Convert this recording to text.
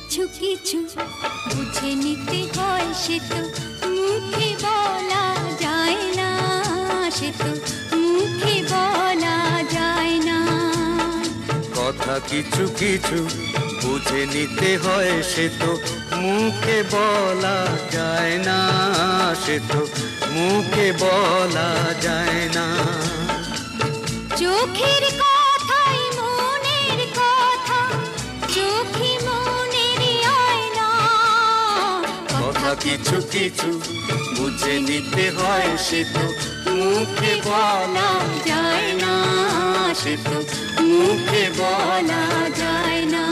কিছু কিছু বুঝে নিতে হয়, সে তো মুখে বলা যায় না, সে তো মুখে বলা যায় না। কথা কিছু কিছু বুঝে নিতে হয়, সে তো মুখে বলা যায় না, সে তো মুখে বলা যায় না। চোখের কথাই মনের কথা, চোখে মনের আয়না। কথা কিছু কিছু বুঝে নিতে হয়, সে তো মুখে বলা যায় না, সে তো মুখে বলা যায় না।